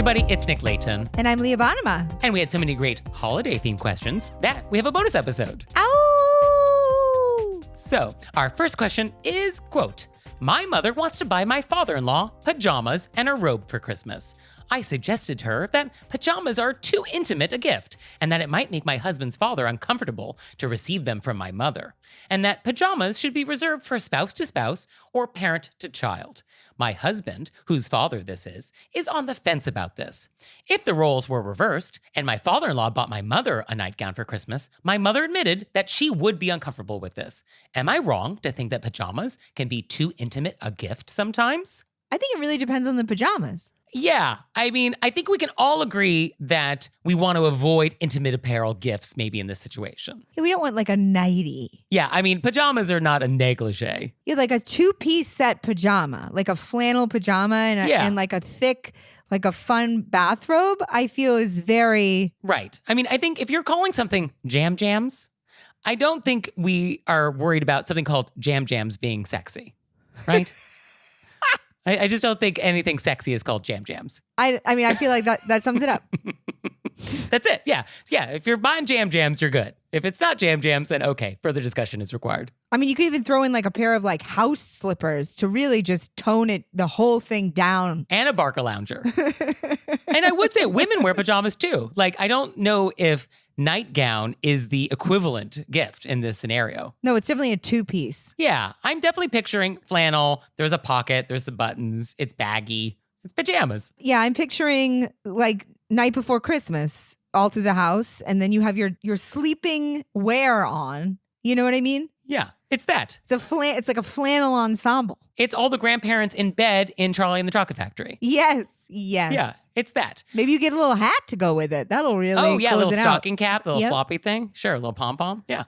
everybody, it's Nick Layton. And I'm Leah Bonema. And we had so many great holiday-themed questions that we have a bonus episode. Ow! So, our first question is, quote, my mother wants to buy my father-in-law pajamas and a robe for Christmas. I suggested to her that pajamas are too intimate a gift and that it might make my husband's father uncomfortable to receive them from my mother, and that pajamas should be reserved for spouse to spouse or parent to child. My husband, whose father this is on the fence about this. If the roles were reversed and my father-in-law bought my mother a nightgown for Christmas, my mother admitted that she would be uncomfortable with this. Am I wrong to think that pajamas can be too intimate a gift sometimes? I think it really depends on the pajamas. Yeah, I mean, I think we can all agree that we want to avoid intimate apparel gifts maybe in this situation. Yeah, we don't want like a nightie. Yeah, I mean, pajamas are not a negligee. Yeah, like a two-piece set pajama, like a flannel pajama and like a thick, like a fun bathrobe, I feel is very... Right. I mean, I think if you're calling something jams, I don't think we are worried about something called jams being sexy, right? I just don't think anything sexy is called jams. I mean, I feel like that sums it up. That's it. Yeah. Yeah. If you're buying jams, you're good. If it's not jams, then okay, further discussion is required. I mean, you could even throw in like a pair of like house slippers to really just tone the whole thing down. And a Barca lounger. And I would say women wear pajamas too. Like, I don't know if nightgown is the equivalent gift in this scenario. No, it's definitely a two-piece. Yeah, I'm definitely picturing flannel. There's a pocket, there's the buttons, it's baggy. It's pajamas. Yeah, I'm picturing like night before Christmas all through the house, and then you have your sleeping wear on. You know what I mean? Yeah, it's that. It's like a flannel ensemble. It's all the grandparents in bed in Charlie and the Chocolate Factory. Yes. Yeah, it's that. Maybe you get a little hat to go with it. That'll really Oh, yeah, a little close it stocking out. cap, a little floppy thing. Sure, a little pom-pom. Yeah.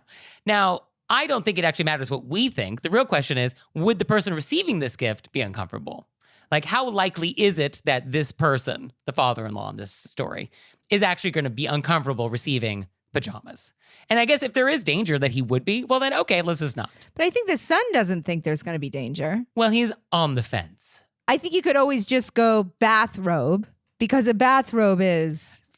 Now, I don't think it actually matters what we think. The real question is, would the person receiving this gift be uncomfortable? Like, how likely is it that this person, the father-in-law in this story, is actually going to be uncomfortable receiving pajamas? And I guess if there is danger that he would be, well then, okay, let's just not. But I think the son doesn't think there's going to be danger. Well, he's on the fence. I think you could always just go bathrobe because a bathrobe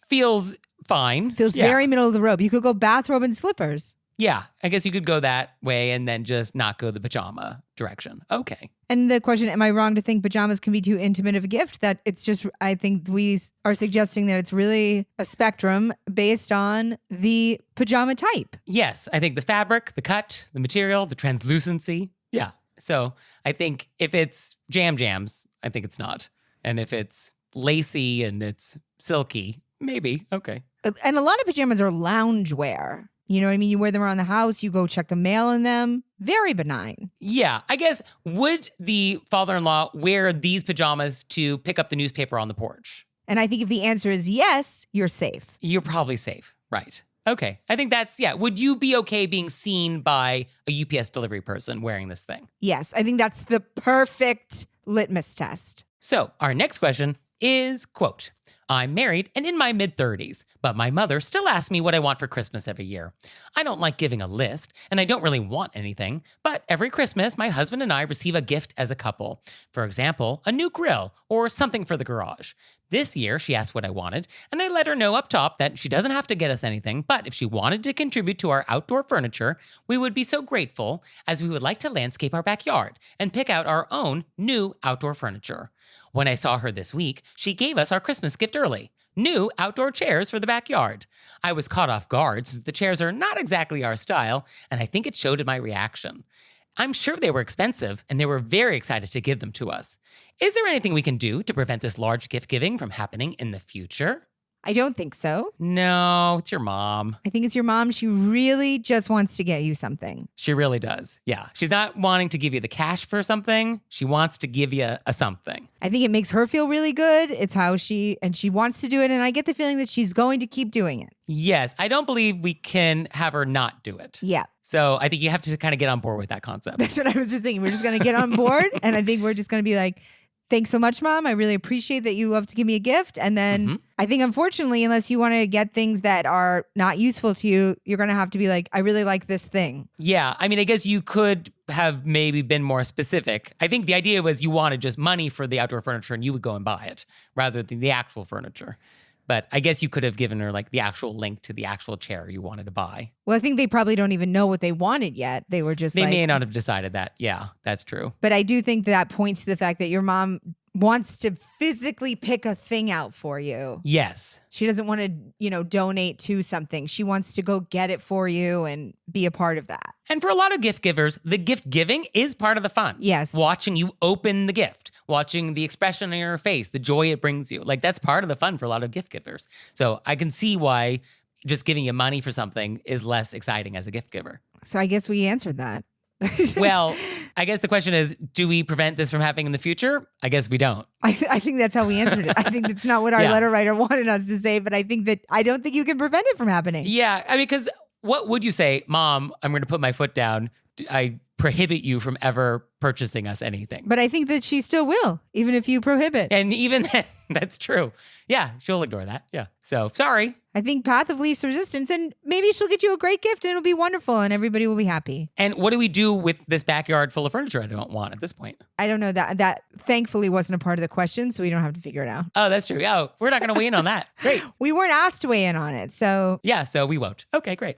Feels fine. Feels very middle of the robe. You could go bathrobe and slippers. Yeah, I guess you could go that way and then just not go the pajama direction. Okay. And the question, am I wrong to think pajamas can be too intimate of a gift? That it's just, I think we are suggesting that it's really a spectrum based on the pajama type. Yes, I think the fabric, the cut, the material, the translucency. Yeah. So I think if it's jams, I think it's not. And if it's lacy and it's silky, maybe. Okay. And a lot of pajamas are loungewear. You know what I mean? You wear them around the house. You go check the mail in them. Very benign. Yeah. I guess, would the father-in-law wear these pajamas to pick up the newspaper on the porch? And I think if the answer is yes, you're safe. You're probably safe. Right. Okay. I think that's, yeah. Would you be okay being seen by a UPS delivery person wearing this thing? Yes. I think that's the perfect litmus test. So our next question is, quote, I'm married and in my mid-30s, but my mother still asks me what I want for Christmas every year. I don't like giving a list, and I don't really want anything, but every Christmas, my husband and I receive a gift as a couple. For example, a new grill or something for the garage. This year, she asked what I wanted, and I let her know up top that she doesn't have to get us anything, but if she wanted to contribute to our outdoor furniture, we would be so grateful, as we would like to landscape our backyard and pick out our own new outdoor furniture. When I saw her this week, she gave us our Christmas gift early. New outdoor chairs for the backyard. I was caught off guard since the chairs are not exactly our style, and I think it showed in my reaction. I'm sure they were expensive, and they were very excited to give them to us. Is there anything we can do to prevent this large gift giving from happening in the future? I don't think so. No, it's your mom. I think it's your mom. She really just wants to get you something. She really does. Yeah. She's not wanting to give you the cash for something. She wants to give you a something. I think it makes her feel really good. It's how she wants to do it. And I get the feeling that she's going to keep doing it. Yes. I don't believe we can have her not do it. Yeah. So I think you have to kind of get on board with that concept. That's what I was just thinking. We're just going to get on board. And I think we're just going to be like, thanks so much, Mom. I really appreciate that you love to give me a gift. And then I think, unfortunately, unless you want to get things that are not useful to you, you're going to have to be like, I really like this thing. Yeah. I mean, I guess you could have maybe been more specific. I think the idea was you wanted just money for the outdoor furniture and you would go and buy it rather than the actual furniture. But I guess you could have given her like the actual link to the actual chair you wanted to buy. Well, I think they probably don't even know what they wanted yet. They were just They may not have decided that. Yeah, that's true. But I do think that points to the fact that your mom wants to physically pick a thing out for you. Yes. She doesn't want to, donate to something. She wants to go get it for you and be a part of that. And for a lot of gift givers, the gift giving is part of the fun. Yes. Watching you open the gift, watching the expression on your face, the joy it brings you. Like that's part of the fun for a lot of gift givers. So I can see why just giving you money for something is less exciting as a gift giver. So I guess we answered that. Well, I guess the question is, do we prevent this from happening in the future? I guess we don't. I think that's how we answered it. I think that's not what our letter writer wanted us to say, but I don't think you can prevent it from happening. Yeah, I mean, because what would you say, Mom, I'm going to put my foot down. I prohibit you from ever purchasing us anything. But I think that she still will, even if you prohibit. And even then, that's true. Yeah, she'll ignore that. Yeah. So sorry. I think path of least resistance, and maybe she'll get you a great gift and it'll be wonderful and everybody will be happy. And what do we do with this backyard full of furniture I don't want at this point? I don't know. That thankfully wasn't a part of the question, so we don't have to figure it out. Oh, that's true. Oh, we're not going to weigh in on that. Great. We weren't asked to weigh in on it, so. Yeah, so we won't. Okay, great.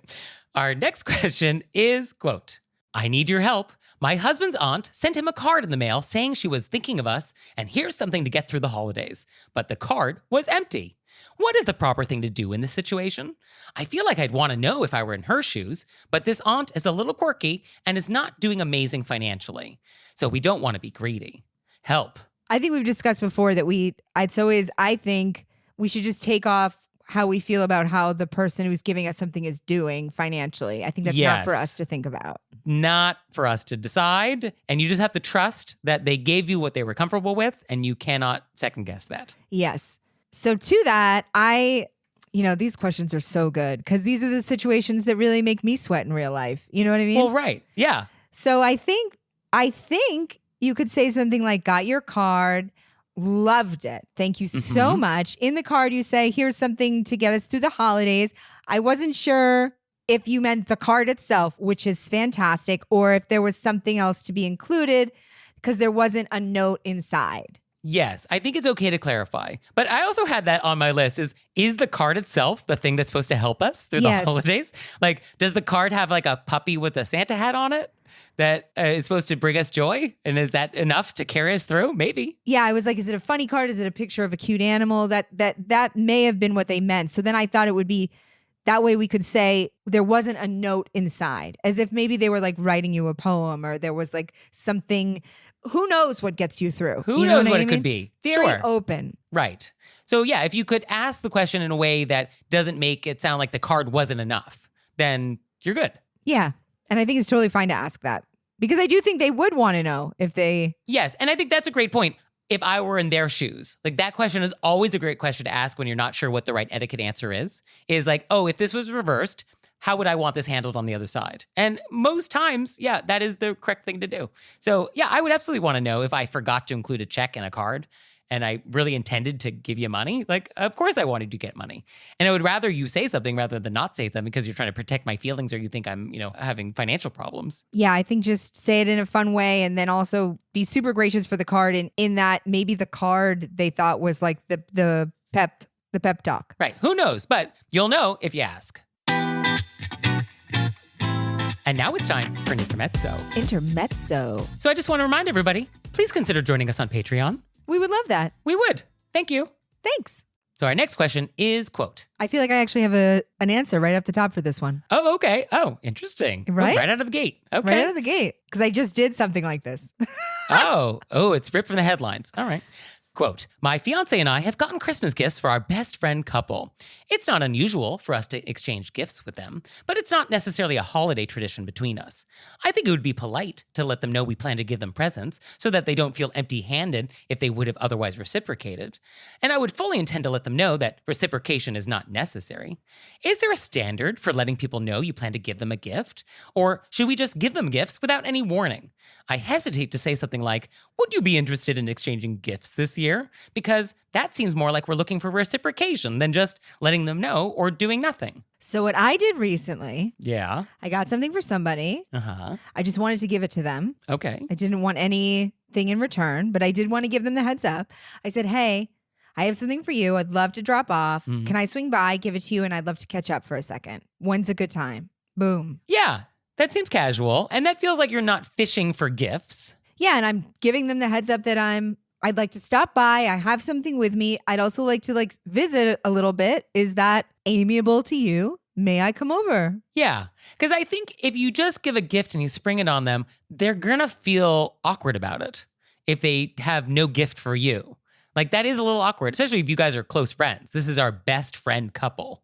Our next question is, quote, I need your help. My husband's aunt sent him a card in the mail saying she was thinking of us and here's something to get through the holidays. But the card was empty. What is the proper thing to do in this situation? I feel like I'd want to know if I were in her shoes, but this aunt is a little quirky and is not doing amazing financially. So we don't want to be greedy. Help. I think we've discussed before that I think we should just take off how we feel about how the person who's giving us something is doing financially. I think that's not for us to think about. Not for us to decide. And you just have to trust that they gave you what they were comfortable with and you cannot second guess that. Yes. So to that, these questions are so good because these are the situations that really make me sweat in real life. You know what I mean? Well, right. Yeah. So I think you could say something like, got your card, loved it. Thank you so much. In the card, you say, here's something to get us through the holidays. I wasn't sure if you meant the card itself, which is fantastic, or if there was something else to be included because there wasn't a note inside. Yes, I think it's okay to clarify. But I also had that on my list is the card itself the thing that's supposed to help us through the holidays? Like, does the card have like a puppy with a Santa hat on it that is supposed to bring us joy? And is that enough to carry us through? Maybe. Yeah, I was like, is it a funny card? Is it a picture of a cute animal? That may have been what they meant. So then I thought it would be that way we could say there wasn't a note inside, as if maybe they were like writing you a poem or there was like something. Who knows what gets you through? Who knows what it could be? Very open. Right. So yeah, if you could ask the question in a way that doesn't make it sound like the card wasn't enough, then you're good. Yeah. And I think it's totally fine to ask that because I do think they would want to know if they. Yes. And I think that's a great point. If I were in their shoes, like that question is always a great question to ask when you're not sure what the right etiquette answer is like, oh, if this was reversed, how would I want this handled on the other side? And most times, yeah, that is the correct thing to do. So yeah, I would absolutely want to know if I forgot to include a check and a card and I really intended to give you money. Like, of course I wanted to get money. And I would rather you say something rather than not say something because you're trying to protect my feelings or you think I'm, having financial problems. Yeah, I think just say it in a fun way and then also be super gracious for the card. And in that, maybe the card they thought was like the pep talk. Right. Who knows? But you'll know if you ask. And now it's time for an intermezzo. Intermezzo. So I just want to remind everybody, please consider joining us on Patreon. We would love that. We would. Thank you. Thanks. So our next question is, quote. I feel like I actually have an answer right off the top for this one. Oh, okay. Oh, interesting. Right? Oh, right out of the gate. Okay. Right out of the gate. Because I just did something like this. Oh, it's ripped from the headlines. All right. Quote, my fiance and I have gotten Christmas gifts for our best friend couple. It's not unusual for us to exchange gifts with them, but it's not necessarily a holiday tradition between us. I think it would be polite to let them know we plan to give them presents so that they don't feel empty-handed if they would have otherwise reciprocated. And I would fully intend to let them know that reciprocation is not necessary. Is there a standard for letting people know you plan to give them a gift? Or should we just give them gifts without any warning? I hesitate to say something like, would you be interested in exchanging gifts this year? Because that seems more like we're looking for reciprocation than just letting them know or doing nothing. So what I did recently, Yeah. I got something for somebody. Uh-huh. I just wanted to give it to them. Okay. I didn't want anything in return, but I did want to give them the heads up. I said, hey, I have something for you. I'd love to drop off. Can I swing by, give it to you, and I'd love to catch up for a second. When's a good time? Boom. Yeah. That seems casual. And that feels like you're not fishing for gifts. Yeah, and I'm giving them the heads up that I'd like to stop by. I have something with me. I'd also like to visit a little bit. Is that amiable to you? May I come over? Yeah. Because I think if you just give a gift and you spring it on them, they're going to feel awkward about it if they have no gift for you. Like that is a little awkward, especially if you guys are close friends. This is our best friend couple.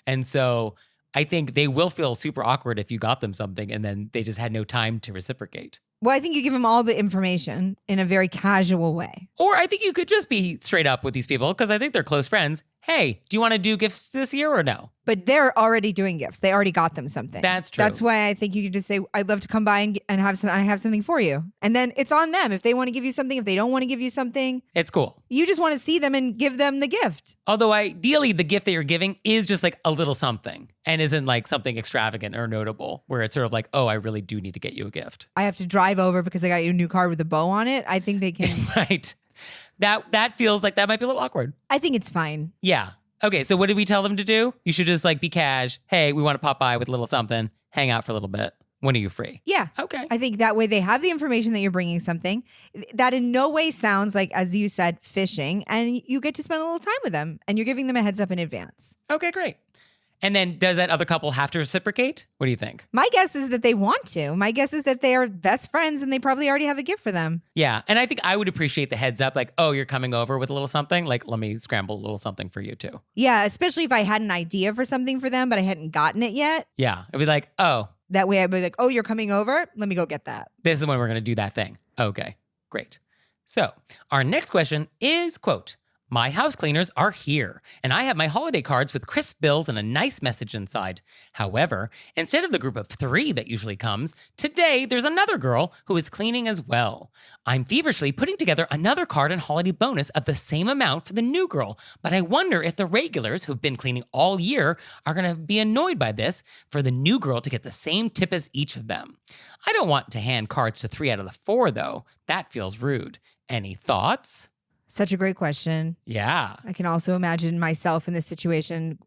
And so I think they will feel super awkward if you got them something and then they just had no time to reciprocate. Well, I think you give them all the information in a very casual way. Or I think you could just be straight up with these people because I think they're close friends. Hey, do you want to do gifts this year or no? But they're already doing gifts. They already got them something. That's true. That's why I think you could just say, I'd love to come by and have some. I have something for you. And then it's on them. If they want to give you something, if they don't want to give you something. It's cool. You just want to see them and give them the gift. Although ideally the gift that you're giving is just like a little something and isn't like something extravagant or notable where it's sort of like, oh, I really do need to get you a gift. I have to drive over because I got you a new car with a bow on it. I think they can. Right. That feels like that might be a little awkward. I think it's fine. Yeah. Okay, so what did we tell them to do? You should just be cash. Hey, we want to pop by with a little something, hang out for a little bit. When are you free? Yeah. Okay. I think that way they have the information that you're bringing something. That in no way sounds like, as you said, fishing. And you get to spend a little time with them and you're giving them a heads up in advance. Okay, great. And then does that other couple have to reciprocate? What do you think? My guess is that they want to. My guess is that they are best friends and they probably already have a gift for them. Yeah. And I think I would appreciate the heads up, like, oh, you're coming over with a little something. Like, let me scramble a little something for you too. Yeah, especially if I had an idea for something for them, but I hadn't gotten it yet. Yeah. It'd be like, oh. That way I'd be like, oh, you're coming over? Let me go get that. This is when we're going to do that thing. Okay, great. So our next question is, quote, my house cleaners are here, and I have my holiday cards with crisp bills and a nice message inside. However, instead of the group of 3 that usually comes, today there's another girl who is cleaning as well. I'm feverishly putting together another card and holiday bonus of the same amount for the new girl, but I wonder if the regulars who've been cleaning all year are going to be annoyed by this for the new girl to get the same tip as each of them. I don't want to hand cards to 3 out of the 4, though. That feels rude. Any thoughts? Such a great question. Yeah. I can also imagine myself in this situation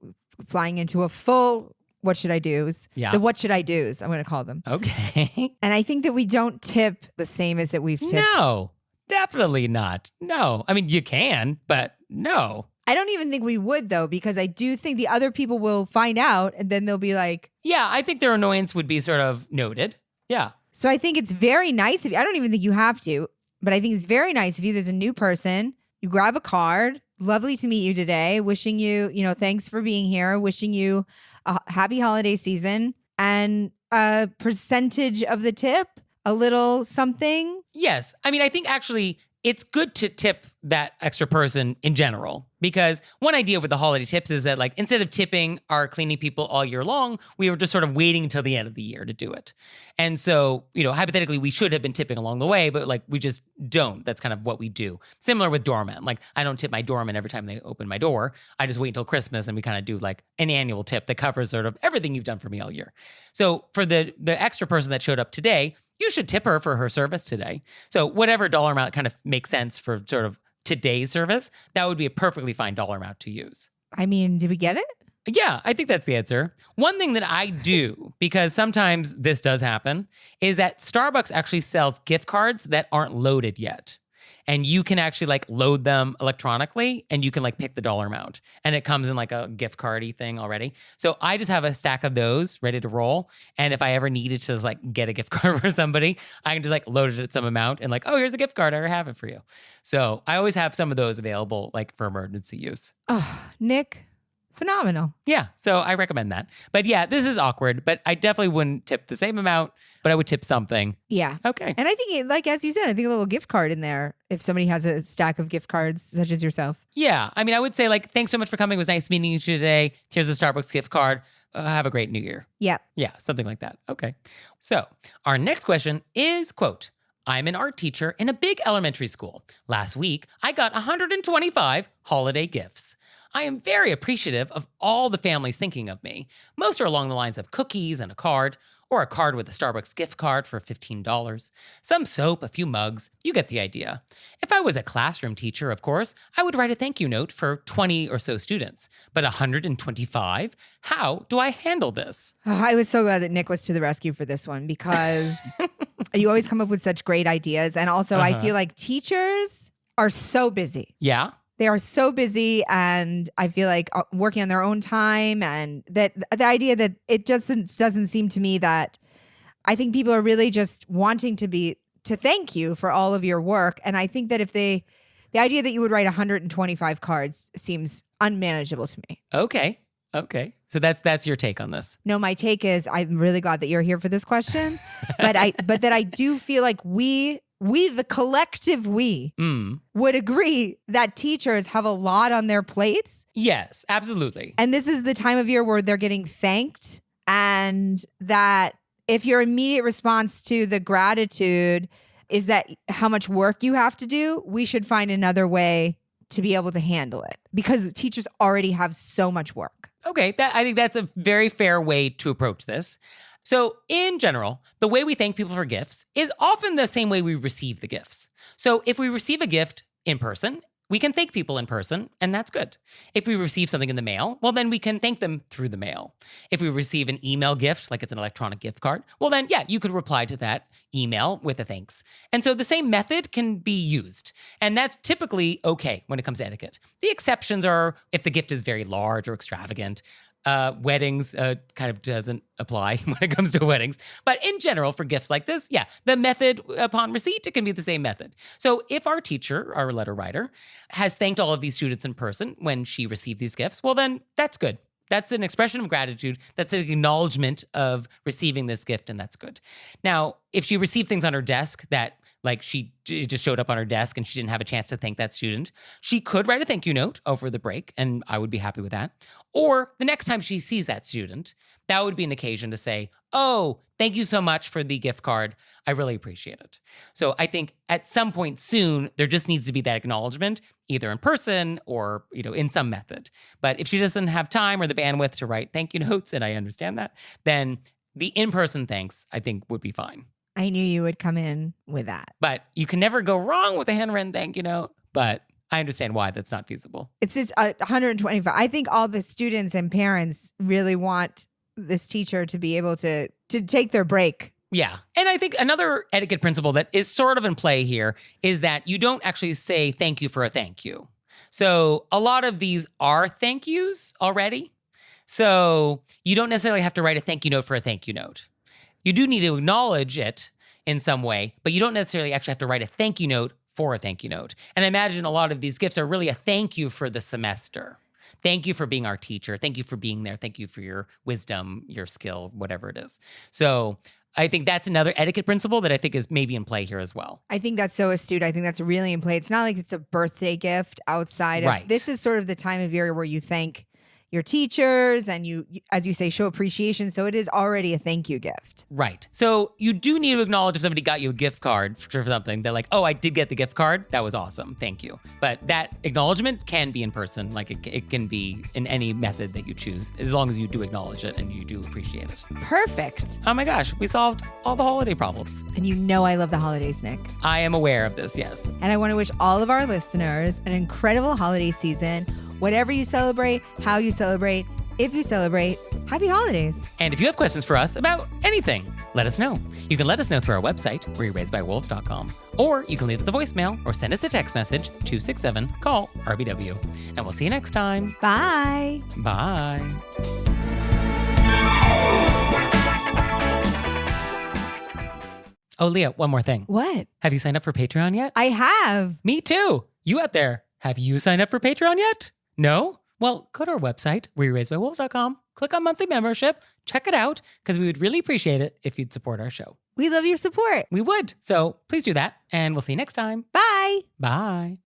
flying into a full what should I do's. Yeah. The what should I do's, I'm going to call them. Okay. And I think that we don't tip the same as that we've tipped. No, definitely not. No. I mean, you can, but no. I don't even think we would, though, because I do think the other people will find out and then they'll be like. Yeah, I think their annoyance would be sort of noted. Yeah. So I think it's very nice of you. I don't even think you have to. But I think it's very nice of you. There's a new person. You grab a card. Lovely to meet you today. Wishing you, thanks for being here. Wishing you a happy holiday season. And a percentage of the tip, a little something. Yes. I mean, I think actually it's good to tip that extra person in general. Because one idea with the holiday tips is that instead of tipping our cleaning people all year long, we were just sort of waiting until the end of the year to do it. And so, hypothetically, we should have been tipping along the way, but we just don't. That's kind of what we do. Similar with doormen. I don't tip my doorman every time they open my door. I just wait until Christmas and we kind of do an annual tip that covers sort of everything you've done for me all year. So for the extra person that showed up today, you should tip her for her service today. So whatever dollar amount kind of makes sense for sort of today's service, that would be a perfectly fine dollar amount to use. I mean, did we get it? Yeah, I think that's the answer. One thing that I do, because sometimes this does happen, is that Starbucks actually sells gift cards that aren't loaded yet. and you can actually like load them electronically and you can like pick the dollar amount and it comes in like a gift cardy thing already. So I just have a stack of those ready to roll. And if I ever needed to just like get a gift card for somebody, I can just like load it at some amount and like, oh, here's a gift card. I have it for you. So I always have some of those available like for emergency use. Oh, Nick, phenomenal. Yeah. So I recommend that. But yeah, this is awkward, but I definitely wouldn't tip the same amount, but I would tip something. Yeah. Okay. And I think, like, as you said, I think a little gift card in there if somebody has a stack of gift cards, such as yourself. Yeah. I mean, I would say like, thanks so much for coming. It was nice meeting you today. Here's a Starbucks gift card. Have a great new year. Yeah. Yeah. Something like that. Okay. So our next question is, quote, I'm an art teacher in a big elementary school. Last week, I got 125 holiday gifts. I am very appreciative of all the families thinking of me. Most are along the lines of cookies and a card, or a card with a Starbucks gift card for $15. Some soap, a few mugs. You get the idea. If I was a classroom teacher, of course, I would write a thank you note for 20 or so students. But 125? How do I handle this? Oh, I was so glad that Nick was to the rescue for this one because you always come up with such great ideas. And also, I feel like teachers are so busy. Yeah. They are so busy, and I feel like working on their own time, and that the idea that it doesn't seem to me that I think people are really just wanting to thank you for all of your work. And I think that if the idea that you would write 125 cards seems unmanageable to me. Okay. So that's your take on this. No, my take is I'm really glad that you're here for this question, but that I do feel like we, the collective would agree that teachers have a lot on their plates. Yes, absolutely. And this is the time of year where they're getting thanked. And that if your immediate response to the gratitude is that how much work you have to do, we should find another way to be able to handle it because teachers already have so much work. Okay, I think that's a very fair way to approach this. So in general, the way we thank people for gifts is often the same way we receive the gifts. So if we receive a gift in person, we can thank people in person, and that's good. If we receive something in the mail, well, then we can thank them through the mail. If we receive an email gift, like it's an electronic gift card, well, then, yeah, you could reply to that email with a thanks. And so the same method can be used, and that's typically okay when it comes to etiquette. The exceptions are if the gift is very large or extravagant. Weddings kind of doesn't apply when it comes to weddings. But in general, for gifts like this, yeah, the method upon receipt, it can be the same method. So if our teacher, our letter writer, has thanked all of these students in person when she received these gifts, well, then that's good. That's an expression of gratitude. That's an acknowledgement of receiving this gift, and that's good. Now, if she received things on her desk that like it just showed up on her desk and she didn't have a chance to thank that student, she could write a thank you note over the break, and I would be happy with that. Or the next time she sees that student, that would be an occasion to say, oh, thank you so much for the gift card. I really appreciate it. So I think at some point soon, there just needs to be that acknowledgement, either in person or, in some method. But if she doesn't have time or the bandwidth to write thank you notes, and I understand that, then the in-person thanks, I think, would be fine. I knew you would come in with that. But you can never go wrong with a handwritten thank you note. But I understand why that's not feasible. It's just 125. I think all the students and parents really want this teacher to be able to take their break. Yeah. And I think another etiquette principle that is sort of in play here is that you don't actually say thank you for a thank you. So a lot of these are thank yous already. So you don't necessarily have to write a thank you note for a thank you note. You do need to acknowledge it in some way, but you don't necessarily actually have to write a thank you note for a thank you note. And I imagine a lot of these gifts are really a thank you for the semester. Thank you for being our teacher. Thank you for being there. Thank you for your wisdom, your skill, whatever it is. So I think that's another etiquette principle that I think is maybe in play here as well. I think that's so astute. I think that's really in play. It's not like it's a birthday gift outside of, right. This is sort of the time of year where you thank your teachers and you, as you say, show appreciation. So it is already a thank you gift. Right. So you do need to acknowledge if somebody got you a gift card for something. They're like, oh, I did get the gift card. That was awesome. Thank you. But that acknowledgement can be in person. Like it can be in any method that you choose, as long as you do acknowledge it and you do appreciate it. Perfect. Oh my gosh, we solved all the holiday problems. And you know I love the holidays, Nick. I am aware of this, yes. And I want to wish all of our listeners an incredible holiday season. Whatever you celebrate, how you celebrate, if you celebrate, happy holidays. And if you have questions for us about anything, Let us know. You can let us know through our website, wereraisedbywolves.com, or you can leave us a voicemail or send us a text message, 267-CALL-RBW. And we'll see you next time. Bye. Bye. Oh, Leah, one more thing. What? Have you signed up for Patreon yet? I have. Me too. You out there, have you signed up for Patreon yet? No? Well, go to our website, wereraisedbywolves.com, click on monthly membership, check it out, because we would really appreciate it if you'd support our show. We love your support. We would. So please do that, and we'll see you next time. Bye. Bye.